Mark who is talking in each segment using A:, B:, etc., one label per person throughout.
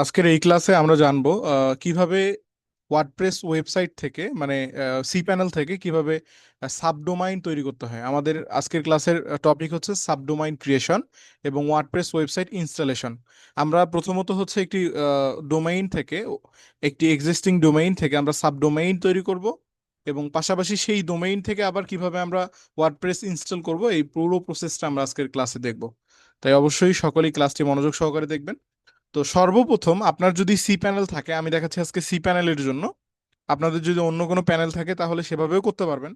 A: আজকের এই ক্লাসে আমরা জানবো কিভাবে ওয়ার্ডপ্রেস ওয়েবসাইট থেকে মানে সি প্যানেল থেকে কিভাবে সাবডোমাইন তৈরি করতে হয়। আমাদের আজকের ক্লাসের টপিক হচ্ছে সাবডোমাইন ক্রিয়েশন এবং ওয়ার্ডপ্রেস ওয়েবসাইট ইনস্টলেশন। আমরা প্রথমত হচ্ছে একটি ডোমেইন থেকে একটি এক্সিস্টিং ডোমেইন থেকে আমরা সাবডোমেইন তৈরি করব এবং পাশাপাশি সেই ডোমেইন থেকে আবার কিভাবে আমরা ওয়ার্ডপ্রেস ইনস্টল করব, এই পুরো প্রসেসটা আমরা আজকের ক্লাসে দেখব। তাই অবশ্যই সকলেই ক্লাসটি মনোযোগ সহকারে দেখবেন। তো সর্বপ্রথম আপনার যদি সি প্যানেল থাকে, আমি দেখাচ্ছি আজকে সি প্যানেলের জন্য। আপনাদের যদি অন্য কোনো প্যানেল থাকে তাহলে সেভাবেও করতে পারবেন,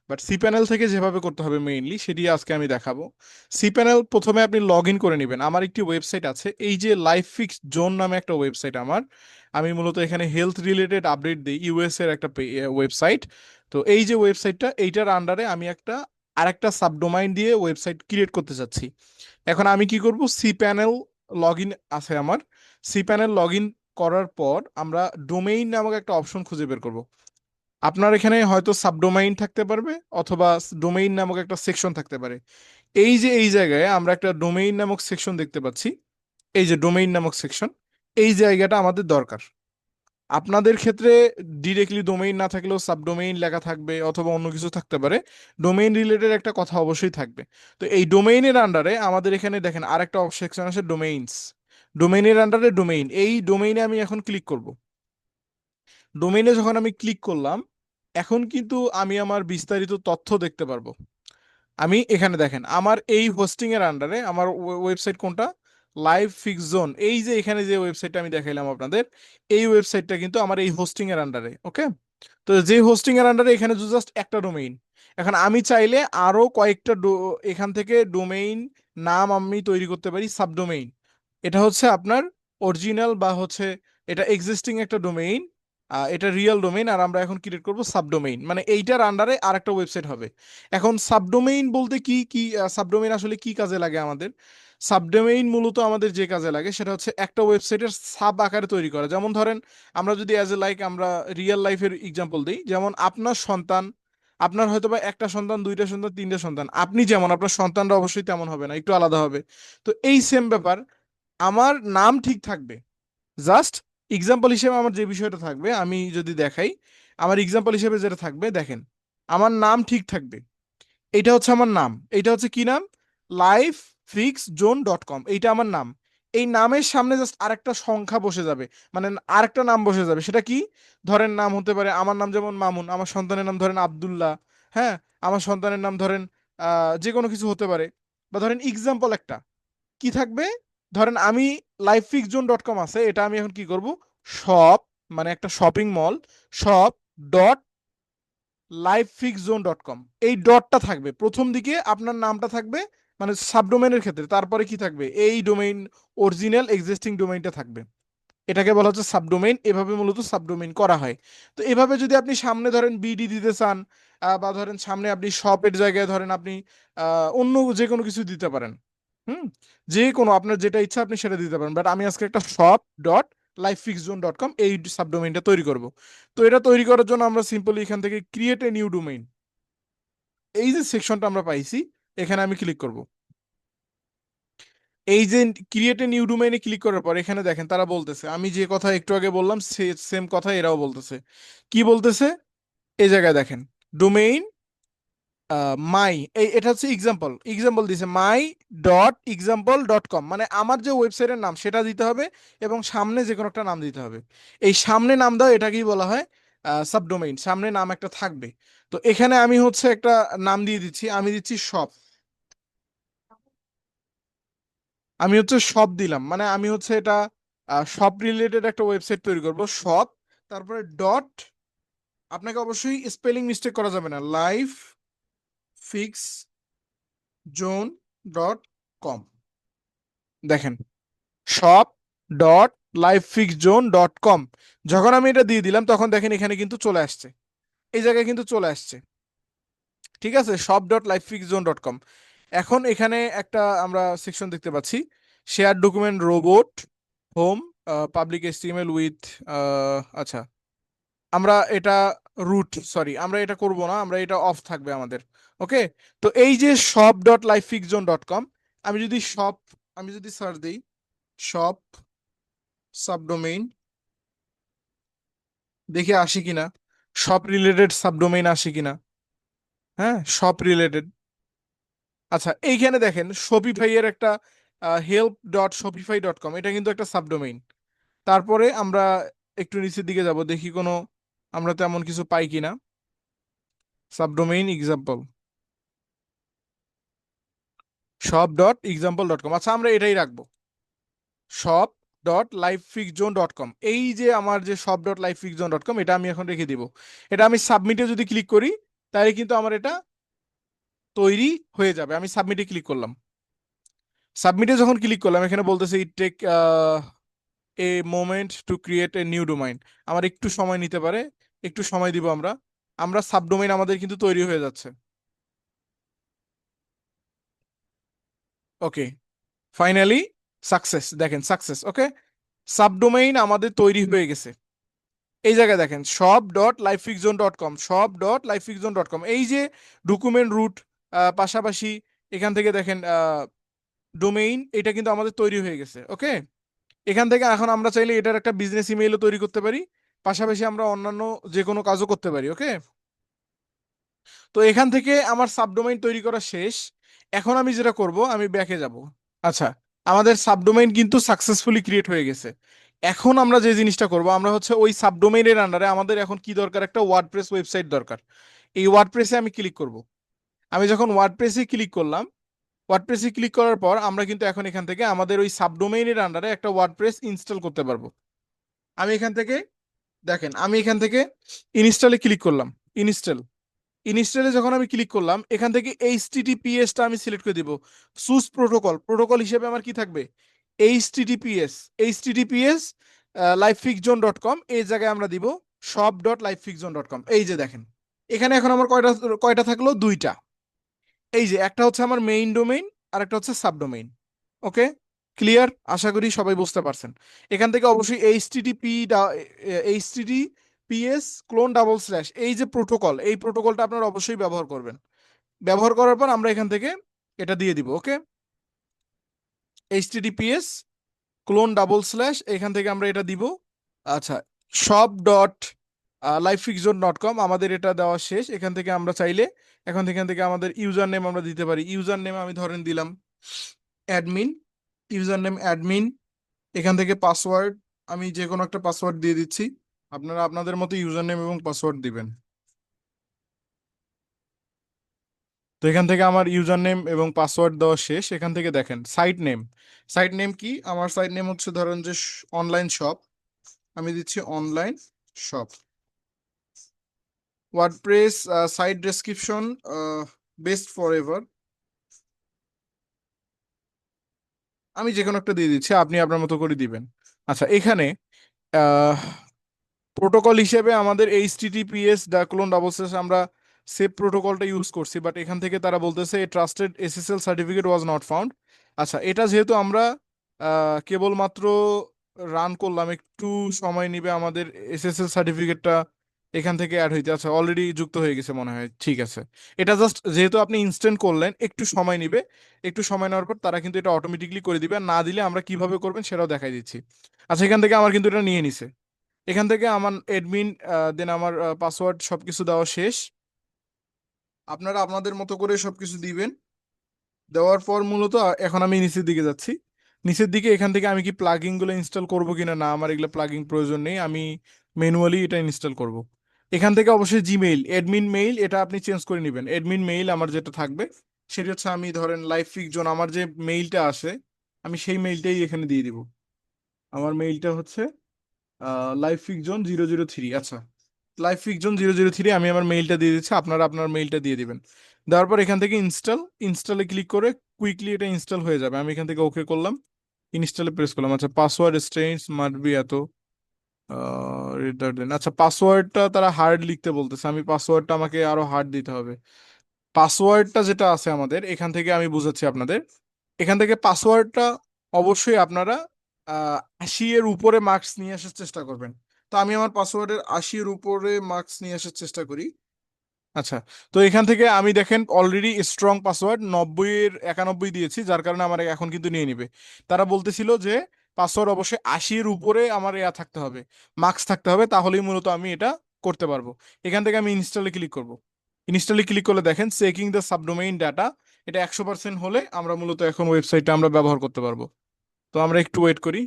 A: বাট সি প্যানেল থেকে যেভাবে করতে হবে মেইনলি সেটি আজকে আমি দেখাবো। সি প্যানেল প্রথমে আপনি লগ ইন করে নেবেন। আমার একটি ওয়েবসাইট আছে, এই যে লাইফ ফিক্স জোন নামে একটা ওয়েবসাইট আমার। আমি মূলত এখানে হেলথ রিলেটেড আপডেট দিই, ইউএস এর একটা ওয়েবসাইট। তো এই যে ওয়েবসাইটটা, এইটার আন্ডারে আমি একটা আরেকটা সাবডোমাইন দিয়ে ওয়েবসাইট ক্রিয়েট করতে চাচ্ছি। এখন আমি কি করব, সি প্যানেল লগ ইন আছে আমার। সি প্যানেল লগ ইন করার পর আমরা ডোমেইন নামক একটা অপশন খুঁজে বের করব। আপনার এখানে হয়তো সাবডোমাইন থাকতে পারবে অথবা ডোমেইন নামক একটা সেকশন থাকতে পারে। এই যে এই জায়গায় আমরা একটা ডোমেইন নামক সেকশন দেখতে পাচ্ছি, এই যে ডোমেইন নামক সেকশন, এই জায়গাটা আমাদের দরকার। আপনাদের ক্ষেত্রে ডিরেক্টলি ডোমেইন না থাকলেও সাবডোমেইন লেখা থাকবে অথবা অন্য কিছু থাকতে পারে। ডোমেইন রিলেটেড একটা কথা অবশ্যই থাকবে। তো এই ডোমেইনের আন্ডারে আমাদের এখানে দেখেন আরেকটা সেকশন আছে, ডোমেইনস। ডোমেইনের আন্ডারে ডোমেইন, এই ডোমেইনে আমি এখন ক্লিক করব। ডোমেইনে যখন আমি ক্লিক করলাম, এখন কিন্তু আমি আমার বিস্তারিত তথ্য দেখতে পারবো। আমি এখানে দেখেন আমার এই হোস্টিং এর আন্ডারে আমার ওয়েবসাইট কোনটা, লাইভ ফিক্স জোন। এই যে এখানে যে ওয়েবসাইটটা আমি দেখাইলাম আপনাদের, এই ওয়েবসাইটটা কিন্তু আমার এই হোস্টিং এর আন্ডারে। ওকে, তো যে হোস্টিং এর আন্ডারে এখানে জাস্ট একটা ডোমেইন। এখন আমি চাইলে আরো কয়েকটা এখান থেকে ডোমেইন নাম আমি তৈরি করতে পারি সাবডোমেইন। এটা হচ্ছে আপনার অরিজিনাল বা হচ্ছে এটা এক্সিস্টিং একটা ডোমেইন, এটা রিয়েল ডোমেইন, আর আমরা এখন ক্রিয়েট করব সাবডোমেইন, মানে এইটার আন্ডারে আরেকটা ওয়েবসাইট হবে। এখন সাবডোমেইন বলতে কি কি, সাবডোমেইন আসলে কি কাজে লাগে আমাদের? সাবডোমেইন মূলত আমাদের যে কাজে লাগে সেটা হচ্ছে একটা ওয়েবসাইটের সাব আকারে তৈরি করা। যেমন ধরেন আমরা যদি অ্যাজ এ লাইক আমরা রিয়েল লাইফের এক্সাম্পল দিই, যেমন আপনার সন্তান, আপনার হয়তো বা একটা সন্তান, দুইটা সন্তান, তিনটা সন্তান, আপনি যেমন আপনার সন্তানরা অবশ্যই তেমন হবে না, একটু আলাদা হবে। তো এই সেম ব্যাপার, আমার নাম ঠিক থাকবে। জাস্ট এক্সাম্পল হিসেবে আমার যে বিষয়টা থাকবে আমি যদি দেখাই, আমার এক্সাম্পল হিসেবে যেটা থাকবে দেখেন, আমার নাম ঠিক থাকবে। এইটা হচ্ছে আমার নাম, এইটা হচ্ছে কি নাম, লাইফ ফিক্স জোন ডট কম, এইটা আমার নাম। এই নামের সামনে জাস্ট আরেকটা সংখ্যা বসে যাবে, মানে আরেকটা নাম বসে যাবে। সেটা কি? ধরেন নাম হতে পারে, আমার নাম যেমন মামুন, আমার সন্তানের নাম ধরেন আব্দুল্লাহ। হ্যাঁ, আমার সন্তানের নাম ধরেন যে কোনো কিছু হতে পারে। বা ধরেন এক্সাম্পল একটা কি থাকবে, ধরেন আমি lifefixzone.com আছে, এটা আমি এখন কি করব, শপ, মানে একটা shopping mall, shop dot lifefixzone.com, এই ডটটা থাকবে প্রথম দিকে, আপনার নামটা থাকবে মানে সাবডোমেনের ক্ষেত্রে, তারপরে কি থাকবে, এই ডোমেইন অরিজিনাল এক্সিস্টিং ডোমেইনটা থাকবে। এটাকে বলা হচ্ছে সাবডোমেইন। এভাবে মূলত সাবডোমেইন করা হয়। তো এভাবে যদি আপনি সামনে ধরেন বিডি দিতে চান, বা ধরেন সামনে আপনি শপের জায়গায় ধরেন আপনি অন্য যে কোনো কিছু দিতে পারেন। হুম, যে কোনো আপনার যেটা ইচ্ছা আপনি সেটা দিতে পারেন, বাট আমি আজকে একটা শপ ডট lifefixzone.com এই সাবডোমেইনটা তৈরি করব। তো এটা তৈরি করার জন্য আমরা সিম্পলি এখান থেকে ক্রিয়েট এ নিউ ডোমেইন, এই যে সেকশনটা আমরা পাইছি, এখানে আমি ক্লিক করব। এই যে ক্রিয়েট এ নিউ ডোমেইনে ক্লিক করার পর এখানে দেখেন তারা বলতেছে, আমি যে কথা একটু আগে বললাম সেম কথা এরাও বলতেছে। কি বলতেছে? এই জায়গায় দেখেন, ডোমেইন মাই, এই এটা হচ্ছে এক্সাম্পল, এক্সাম্পল দিছে মাই ডট এক্সাম্পল ডট কম, মানে আমার যে ওয়েবসাইটের নাম সেটা দিতে হবে এবং সামনে যে কোনো একটা নাম দিতে হবে। এই সামনে নাম দাও এটাকেই বলা হয় সাবডোমেইন, সামনে নাম একটা থাকবে। তো এখানে আমি হচ্ছে একটা নাম দিয়ে দিচ্ছি, আমি দিচ্ছি শপ। আমি হচ্ছে শপ দিলাম, মানে আমি হচ্ছে এটা শপ রিলেটেড একটা ওয়েবসাইট তৈরি করব, শপ, তারপরে ডট, আপনাকে অবশ্যই স্পেলিং মিস্টেক করা যাবে না, life fix zone dot com. দেখেন, shop dot life fix zone dot com, যখন আমি এটা দিয়ে দিলাম তখন দেখেন এখানে কিন্তু চলে আসছে, এই জায়গায় কিন্তু চলে আসছে। ঠিক আছে, shop dot life fix zone dot কম। এখন এখানে একটা আমরা সেকশন দেখতে পাচ্ছি, share document robot home public HTML with, আচ্ছা আমরা এটা রুট, সরি আমরা এটা করব না, আমরা এটা অফ থাকবে আমাদের। ওকে, তো এই যে শপ ডট লাইফফিক্সজোন ডট কম, আমি যদি শপ, আমি যদি সার্চ দিই শপ সাবডোমেইন, দেখি আসে কিনা, সব রিলেটেড সাবডোমেইন আসে কিনা। হ্যাঁ, সব রিলেটেড। আচ্ছা, এইখানে দেখেন শপিফাই এর একটা help.shopify.com, এটা কিন্তু একটা সাবডোমেইন। তারপরে আমরা একটু নিচের দিকে যাব, দেখি কোনো আমরা তেমন কিছু পাই কিনা। সাবডোমেইন এক্সাম্পল, shop.example.com, আচ্ছা আমরা এটাই রাখবো, shop.livefixzone.com। এই যে আমার যে shop.livefixzone.com, এটা আমি এখন রেখে দিব। এটা আমি সাবমিটে যদি ক্লিক করি, তাহলে কিন্তু আমার এটা তৈরি হয়ে যাবে। আমি সাবমিটে ক্লিক করলাম। সাবমিটে যখন ক্লিক করলাম, এখানে বলতেছে it take a moment to create a new domain. আমার একটু সময় নিতে পারে, একটু সময় দিব আমরা। আমরা সাবডোমেইন আমাদের কিন্তু তৈরি হয়ে যাচ্ছে। ওকে, ফাইনালি সাকসেস, দেখেন সাকসেস। ওকে, সাবডোমেইন আমাদের তৈরি হয়ে গেছে। এই জায়গায় দেখেন shop.livefixzone.com, shop.livefixzone.com, এই যে ডকুমেন্ট রুট, পাশাপাশি এখান থেকে দেখেন ডোমেইন, এটা কিন্তু আমাদের তৈরি হয়ে গেছে। ওকে, এখান থেকে এখন আমরা চাইলে এটার একটা বিজনেস ইমেইলও তৈরি করতে পারি, পাশাপাশি আমরা অন্যান্য যে কোনো কাজও করতে পারি। ওকে, তো এখান থেকে আমার সাবডোমেইন তৈরি করা শেষ। এখন আমি যেটা করব, আমি ব্যাকে যাব। আচ্ছা, আমাদের সাবডোমেইন কিন্তু সাকসেসফুলি ক্রিয়েট হয়ে গেছে। এখন আমরা যে জিনিসটা করব, আমরা হচ্ছে ওই সাবডোমেইনের আন্ডারে আমাদের এখন কি দরকার, একটা ওয়ার্ডপ্রেস ওয়েবসাইট দরকার। এই ওয়ার্ডপ্রেসে আমি ক্লিক করব। আমি যখন ওয়ার্ডপ্রেসে ক্লিক করলাম, ওয়ার্ডপ্রেসে ক্লিক করার পর আমরা কিন্তু এখন এখান থেকে আমাদের ওই সাবডোমেইনের আন্ডারে একটা ওয়ার্ডপ্রেস ইনস্টল করতে পারবো। আমি এখান থেকে দেখেন, আমি এখান থেকে ইনস্টলে ক্লিক করলাম। ইনস্টল, ইনস্টলে যখন আমি ক্লিক করলাম, এখান থেকে এইচটিটিপিএস টা আমি সিলেক্ট করে দিব। সুস প্রোটোকল, প্রোটোকল হিসেবে আমার কি থাকবে, এইচটিটিপিএস। এইচটিটিপিএস livefixzone.com, এই জায়গায় আমরা দিব shop.livefixzone.com। এই যে দেখেন, এখানে এখন আমার কয়টা কয়টা থাকলো, দুইটা। এই যে একটা হচ্ছে আমার মেইন ডোমেইন, আর একটা হচ্ছে সাবডোমেইন। ওকে, ক্লিয়ার, আশা করি সবাই বুঝতে পারছেন। এখান থেকে অবশ্যই এইচটিটিপিএস ক্লোন ডাবল স্ল্যাশ, এই যে প্রোটোকল, এই প্রোটোকলটা আপনারা অবশ্যই ব্যবহার করবেন। ব্যবহার করার পর আমরা এখান থেকে এটা দিয়ে দিব। ওকে, এইচটিটিপিএস ক্লোন ডাবল স্ল্যাশ, এখান থেকে আমরা এটা দিব। আচ্ছা, shop.livefixzone.com, আমাদের এটা দেওয়া শেষ। এখান থেকে আমরা চাইলে এখান থেকে আমাদের ইউজার নেম আমরা দিতে পারি। ইউজার নেম আমি ধরেন দিলাম অ্যাডমিন, ইউজার নেম অ্যাডমিন। এখান থেকে পাসওয়ার্ড আমি যে কোনো একটা পাসওয়ার্ড দিয়ে দিচ্ছি। আপনারা আপনাদের মতো ইউজার নেম এবং পাসওয়ার্ড দিবেন। তো এখান থেকে আমার ইউজার নেম এবং পাসওয়ার্ড দেওয়া শেষ। এখান থেকে দেখেন সাইট নেম, সাইট নেম কি, আমার সাইট নেম হচ্ছে ধরেন যে অনলাইন শপ, আমি দিচ্ছি online shop. WordPress site description best forever, আমি যে কোনো একটা দিয়ে দিচ্ছি, আপনি আপনার মতো করে দিবেন। আচ্ছা, এখানে প্রোটোকল হিসেবে আমাদের এইচটিটিপিএস ক্লোন ডাবল স্ল্যাশ আমরা সেভ প্রোটোকলটা ইউজ করছি, বাট এখান থেকে তারা বলতেছে trusted SSL certificate was not found. আচ্ছা, এটা যেহেতু আমরা কেবলমাত্র রান করলাম, একটু সময় নিবে আমাদের এসএসএল সার্টিফিকেটটা এখান থেকে অ্যাড হইতে। আচ্ছা, অলরেডি যুক্ত হয়ে গেছে মনে হয়, ঠিক আছে। এটা জাস্ট যেহেতু আপনি ইনস্ট্যান্ট করলেন, একটু সময় নিবে। একটু সময় নেওয়ার পর তারা কিন্তু এটা অটোমেটিকলি করে দিবে, আর না দিলে আমরা কিভাবে করবেন সেটাও দেখাই দিচ্ছি। আচ্ছা, এখান থেকে আমার কিন্তু এটা নিয়ে নিছে। এখান থেকে আমার অ্যাডমিন, দেন আমার পাসওয়ার্ড সবকিছু দেওয়া শেষ। আপনারা আপনাদের মতো করে সবকিছু দিবেন। দেওয়ার পর মূলত এখন আমি নিচের দিকে যাচ্ছি। নিচের দিকে এখান থেকে আমি কি প্লাগইন গুলো ইনস্টল করবো কিনা, না আমার এগুলো প্লাগইন প্রয়োজন নেই, আমি ম্যানুয়ালি এটা ইনস্টল করব। এখান থেকে অবশ্যই জিমেইল, অ্যাডমিন মেইল, এটা আপনি চেঞ্জ করে নেবেন। অ্যাডমিন মেইল আমার যেটা থাকবে সেটা হচ্ছে, আমি ধরেন লাইভ ফিকজন আমার যে মেইলটা আসে, আমি সেই মেইলটাই এখানে দিয়ে দিব। আমার মেইলটা হচ্ছে livefixzone003। আচ্ছা, livefixzone003, আমি আমার মেইলটা দিয়ে দিচ্ছি, আপনারা আপনার মেইলটা দিয়ে দিবেন। দেওয়ার পর এখান থেকে ইনস্টলে ক্লিক করে কুইকলি এটা ইনস্টল হয়ে যাবে। আমি এখান থেকে ওকে করলাম, ইনস্টলে প্রেস করলাম। আচ্ছা, পাসওয়ার্ড স্ট্রেঞ্জ মাস্ট বি এত দেন। আচ্ছা, পাসওয়ার্ডটা তারা হার্ড লিখতে বলতেছে, আমি পাসওয়ার্ডটা আমাকে আরো হার্ড দিতে হবে। পাসওয়ার্ডটা যেটা আছে আমাদের এখান থেকে আমি বুঝাচ্ছি আপনাদের। এখান থেকে পাসওয়ার্ডটা অবশ্যই আপনারা 80-এর উপরে মার্কস নিয়ে আসার চেষ্টা করবেন। তো আমি আমার পাসওয়ার্ডের 80-এর উপরে মার্কস নিয়ে আসার চেষ্টা করি। আচ্ছা, তো এখান থেকে আমি দেখেন অলরেডি স্ট্রং পাসওয়ার্ড 90-এর 91 দিয়েছি, যার কারণে আমার এখন কিন্তু নিয়ে নিবে। তারা বলতেছিল যে পাসওয়ার্ড অবশ্যই 80-এর উপরে আমার ইয়া থাকতে হবে, মার্কস থাকতে হবে, তাহলেই মূলত আমি এটা করতে পারবো। এখান থেকে আমি ইনস্টলে ক্লিক করব। ইনস্টলে ক্লিক করলে দেখেন চেকিং দ্য সাবডোমেইন ডাটা, এটা 100% হলে আমরা মূলত এখন ওয়েবসাইটটা আমরা ব্যবহার করতে পারবো। তো আমরা একটু ওয়েট করি।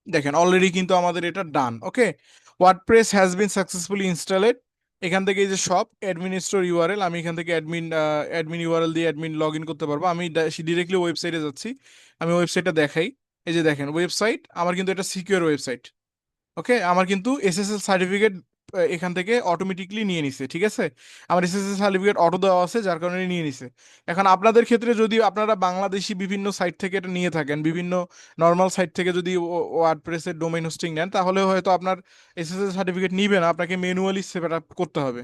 A: দেখেন অলরেডি কিন্তু আমাদের এটা done. Okay, WordPress has been successfully installed. এখান থেকে এই যে শপ অ্যাডমিনিস্ট্রেটর ইউআরএল, আমি এখান থেকে অ্যাডমিন অ্যাডমিন ইউআরএল দিয়ে অ্যাডমিন লগ ইন করতে পারবো। আমি ডিরেক্টলি ওয়েবসাইটে যাচ্ছি, আমি ওয়েবসাইটটা দেখাই। এই যে দেখেন ওয়েবসাইট আমার কিন্তু এটা সিকিউর ওয়েবসাইট। ওকে, আমার কিন্তু এসএসএল সার্টিফিকেট এখান থেকে অটোমেটিকলি নিয়ে নিছে, ঠিক আছে। আমার এসএসএল সার্টিফিকেট অটো দেওয়া আছে, যার কারণে নিয়ে নিছে। এখন আপনাদের ক্ষেত্রে যদি আপনারা বাংলাদেশি বিভিন্ন সাইট থেকে এটা নিয়ে থাকেন, বিভিন্ন নর্মাল সাইট থেকে যদি ওয়ার্ডপ্রেসের ডোমেইন হোস্টিং নেন, তাহলে হয়তো আপনার এসএসএল সার্টিফিকেট নিবে না, আপনাকে ম্যানুয়ালি সেট আপ করতে হবে।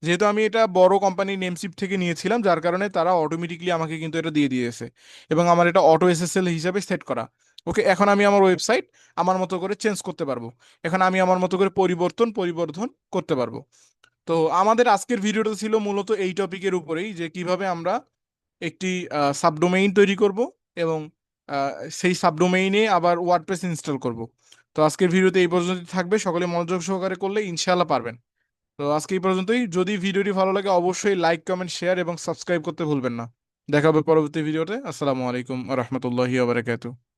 A: যেহেতু আমি এটা বড় কোম্পানি নেমসিপ থেকে নিয়েছিলাম, যার কারণে তারা অটোমেটিকলি আমাকে কিন্তু এটা দিয়ে দিয়েছে, এবং আমার এটা অটো এসএসএল হিসাবে সেট করা। ওকে, এখন আমি আমার ওয়েবসাইট আমার মতো করে চেঞ্জ করতে পারবো। এখন আমি আমার মতো করে পরিবর্ধন করতে পারবো। তো আমাদের আজকের ভিডিওটা ছিল মূলত এই টপিকের উপরেই, যে কিভাবে আমরা একটি সাবডোমেইন তৈরি করব, এবং আহ, সেই সাবডোমেইনে আবার ওয়ার্ডপ্রেস ইনস্টল করব। তো আজকের ভিডিওতে এই পর্যন্ত থাকবে, সকলে মনোযোগ সহকারে করলে ইনশাআল্লাহ পারবেন। তো আজকে এই পর্যন্তই। যদি ভিডিওটি ভালো লাগে অবশ্যই লাইক, কমেন্ট, শেয়ার এবং সাবস্ক্রাইব করতে ভুলবেন না। দেখা হবে পরবর্তী ভিডিওতে। আসসালামু আলাইকুম ওয়া রাহমাতুল্লাহি ওয়া বারাকাতুহু।